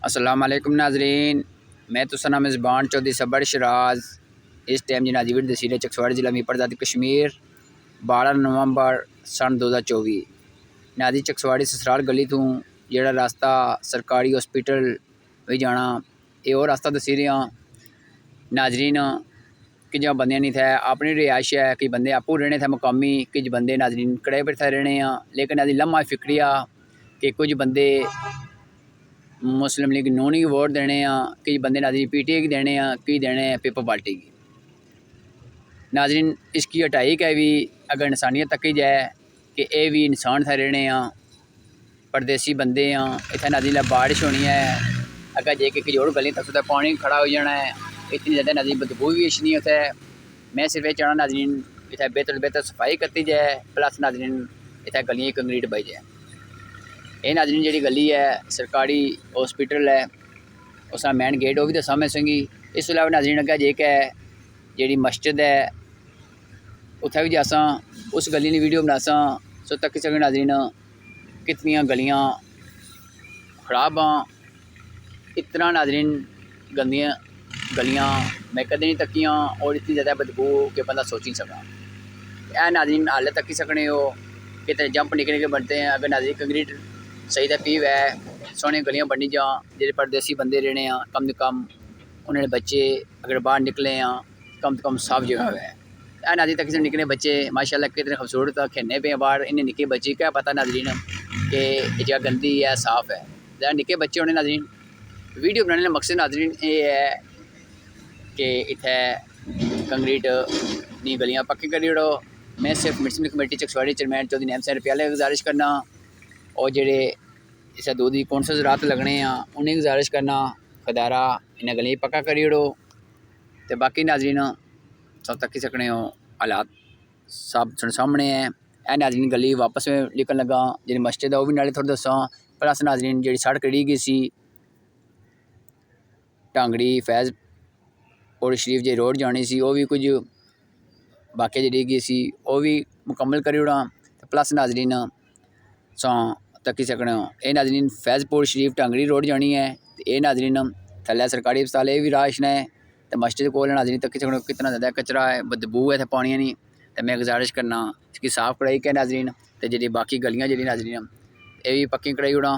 अस्सलाम वालेकुम नाजरीन, मैं तुसा मेज़बान चौधरी सबर शराज। इस टाइम जी नाजीविर तहसील चकसवाड़ी जिला मीरपुर आज़ाद कश्मीर 12 नवंबर सन 2024 नाजी चकसवाड़ी ससराल गली तू जेड़ा रास्ता सरकारी हॉस्पिटल भी जाना ये और रास्ता दसी रहा नाजरीन। कि जो बंदे नहीं थे अपनी रिहाइश है, कि बंदे आपू रहने थे मुकामी, कुछ बंदे नाजरीन कड़े पर थे रहने लेकिन अभी लम्हा फिक्रिया कि कुछ बंदे मुस्लिम लीग नूनी की वोट देने कि बंदे नाजरीन PTI की देने कि देने पीपल पार्टी की। नाजरीन इसकी हटाई का भी अगर इंसानियत तक ही जाए कि ये भी इंसान थे रहने परदेसी बंदे इतने नाजरीन बारिश होनी है अगर जे कि जोड़ गली तक तो पानी खड़ा हो जाना है, इतनी ज़्यादा नाजरीन बदबू भी अच्छी नहीं होता है। मैं सिर्फ ये चाहना नाजरीन इतने बेहतर सफाई करती जाए, प्लस नाजरीन इतने गलियाँ कंक्रीट बच जाए। ये नाजरीन जी गली है सरकारी हॉस्पिटल है उसका मेन गेट वो भी दसा मैं संगी। इस अलावा नाजरीन अगर जे है जी मस्जिद है उत्थे भी जासा उस गली की वीडियो बनासा सो तक सकें नाजरीन कितनी गलियाँ खराब इतना नाजरीन गंदियाँ गलियाँ मैं कदे नहीं तकियाँ और इतनी ज़्यादा बदबू कि बंदा सोच नहीं सका। यह नाजरीन हालत तक ही सकने हो कितने जंप निकल बनते हैं अगर नाजरीन कंक्रीट सही तो पीव है सोहनी गलियाँ बनी जा जो परदेसी बंदे रहने कम से कम उन्होंने बच्चे अगर बाहर निकले कम से कम साफ जगह है। नाजरीन तक से निकले बच्चे माशाल्लाह कितने खूबसूरत खेलने पे बाहर इन्हें निके बच्चे क्या पता नाजरीन कि जगह गंदी है साफ है ज़रा निके बच्चे होने। नाजरीन वीडियो बनाने का मकसद नाजरीन ये है कि इतने कंक्रीट नी गलियाँ पक्की करी ओड़ो। मैं सिर्फ municipal committee Chakswari chairman Chaudhry Naeem सैन प्याले गुजारिश करना और जेडे इस दूध की कौंसल रात लगने उन्हें गुजारिश करना खदारा इन्हें गलियाँ पक्का करी ओड़ो। तो बाकी नाजरीन सब तक ही सकने हो हालात सब सामने है। ए नाजरीन गली वापस में निकल लगा जी मस्जिद है वह भी नाले थोड़ा दसा, प्लस नाजरीन जी सड़क कड़ी गई सी टांगड़ी फैज़ और शरीफ जी रोड जानी सी वो भी कुछ बाकी जी गई सी वो भी मुकम्मल करी ओड़ा। तो प्लस नाजरीन सौ तकी सकने हो ये नाजरीन फैज़पुर शरीफ टांगड़ी रोड जानी है। तो ये नाजरीन थल्ले सरकारी अस्पताल ये भी राशन है। तो मस्जिद को नाजरीन तकी सकने कितना ज़्यादा कचरा है बदबू है तो पानी नहीं। तो मैं गुजारिश करना इसकी साफ कढ़ाई क्या नाजरीन तो जी बाकी गलियाँ जी नाजरीन ये भी पक्की कढ़ाई ओड़ा।